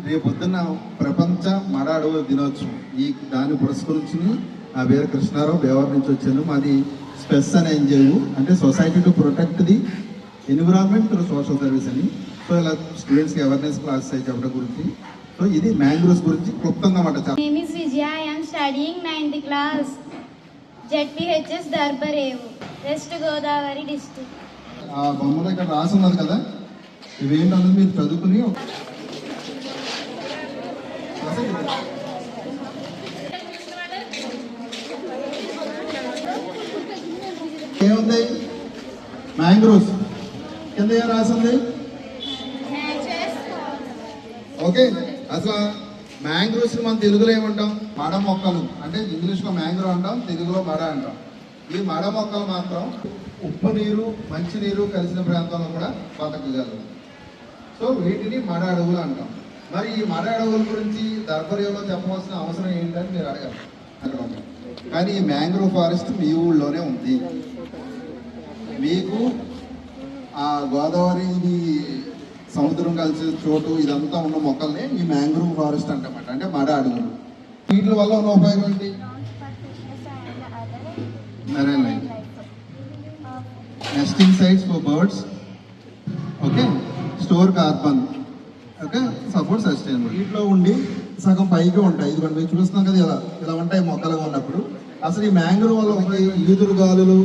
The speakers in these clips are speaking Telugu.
రేపొద్దున్న ప్రపంచ మడ అడవుల దినోత్సవం. దాన్ని పురస్కరించుని నా పేరు కృష్ణారావు, దేవరం నుంచి వచ్చాను. మాది స్పెస్ అనే ఎన్జిఓ, అంటే society to protect the environment through social service అని. సో ఇలా స్టూడెంట్స్కి అవేర్నెస్ క్లాసెస్ అయి చెప్పడం గురించి. సో ఇది మ్యాంగ్రోవ్స్ గురించి క్లుప్తంగా మాట. Name is Vijaya. I am studying 9th class, ZPHS Darbarevu, west Godavari district. ఆ బొమ్మలు ఇక్కడ రాసి ఉన్నది కదా, ఇవేంటన్నది మీరు చదువుకుని ఏముంది మ్యాంగ్రోవ్స్ కింద ఏం రాసింది? ఓకే, అసలు మ్యాంగ్రోవ్స్ మనం తెలుగులో ఏమంటాం? మడ మొక్కలు. అంటే ఇంగ్లీష్లో మ్యాంగ్రో అంటాం, తెలుగులో మడ అంటాం. ఈ మడ మొక్కలు మాత్రం ఉప్పు నీరు మంచినీరు కలిసిన ప్రాంతంలో కూడా బతకగలరు. సో వీటిని మడ అడవులు అంటాం. మరి ఈ మడ అడవుల గురించి దర్బరేవులో చెప్పవలసిన అవసరం ఏంటని మీరు అడగాలి అక్కడ. కానీ ఈ మ్యాంగ్రోవ్ ఫారెస్ట్ మీ ఊళ్ళోనే ఉంది. మీకు ఆ గోదావరి సముద్రం కలిసి చోటు ఇదంతా ఉన్న మొక్కల్ని ఈ మ్యాంగ్రోవ్ ఫారెస్ట్ అంటామట, అంటే మడ అడవులు. వీటి వల్ల ఉన్న ఉపయోగం ఏంటి? Marine life, nesting sites for birds, okay, store carbon, okay, support sustainable. వీటిలో ఉండి సగం పైకి ఉంటాయి. ఇది మనం చూస్తున్నాం కదా, ఇలా ఉంటాయి మొక్కలుగా ఉన్నప్పుడు. అసలు ఈ మ్యాంగ్రోవ్ వల్ల ఈదురు గాలులు,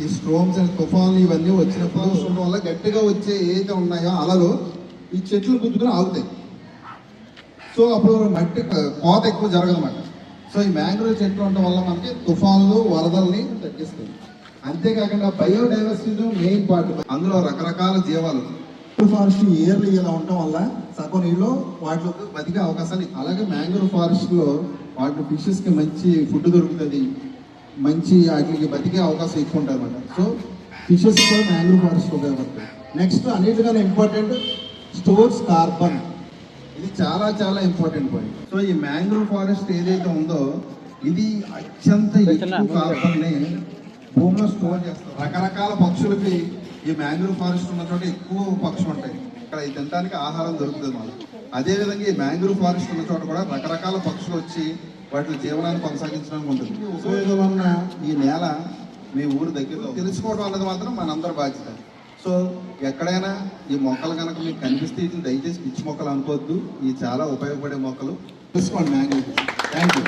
ఈ స్ట్రోమ్స్ అండ్ తుఫాన్లు ఇవన్నీ వచ్చినప్పుడు ఉండడం వల్ల గట్టిగా వచ్చే ఏదైతే ఉన్నాయో అలలు ఈ చెట్లు గుద్దుకుని ఆగుతాయి. సో అప్పుడు మట్టి కోత ఎక్కువ జరగదన్నమాట. సో ఈ మ్యాంగ్రోవ్ చెట్లు ఉండడం వల్ల మనకి తుఫాన్లు వరదల్ని తగ్గిస్తాయి. అంతేకాకుండా బయోడైవర్సిటీ మెయిన్ పార్ట్. అందులో రకరకాల జీవాలు ఫారెస్ట్ ఇయర్లీ ఇలా ఉండటం వల్ల సగం నీళ్ళు వాటిలోకి బతికే అవకాశాలు. అలాగే మ్యాంగ్రోవ్ ఫారెస్ట్లో వాటి ఫిషెస్కి మంచి ఫుడ్ దొరుకుతుంది, మంచి వాటికి బతికే అవకాశం ఎక్కువ ఉంటుంది అన్నమాట. సో ఫిషెస్ కూడా మ్యాంగ్రోవ్ ఫారెస్ట్ ఉపయోగపడుతుంది. నెక్స్ట్ అన్నిటికన్నా ఇంపార్టెంట్, స్టోర్స్ కార్బన్. ఇది చాలా చాలా ఇంపార్టెంట్ పాయింట్. సో ఈ మ్యాంగ్రోవ్ ఫారెస్ట్ ఏదైతే ఉందో ఇది అత్యంత ఎక్కువ కార్బన్ని భూమిలో స్టోర్ చేస్తారు. రకరకాల పక్షులకి ఈ మ్యాంగ్రోవ్ ఫారెస్ట్ ఉన్న చోట ఎక్కువ పక్షులు ఉంటాయి. ఇక్కడ తినడానికి ఆహారం దొరుకుతుంది మాకు. అదేవిధంగా ఈ మ్యాంగ్రోవ్ ఫారెస్ట్ ఉన్న చోట కూడా రకరకాల పక్షులు వచ్చి వాటి జీవనాన్ని కొనసాగించడానికి ఉంటుంది. ఉపయోగం ఉన్న ఈ నేల మీ ఊరు దగ్గరలో తెలుసుకోవడం అన్నది మాత్రం మనందరి బాధ్యత. సో ఎక్కడైనా ఈ మొక్కలు కనుక మీకు కనిపిస్తే ఇది దయచేసి పిచ్చి మొక్కలు అనుకోవద్దు. ఇవి చాలా ఉపయోగపడే మొక్కలు. తెలుసుకోండి మ్యాంగ్రోవ్. Thank you.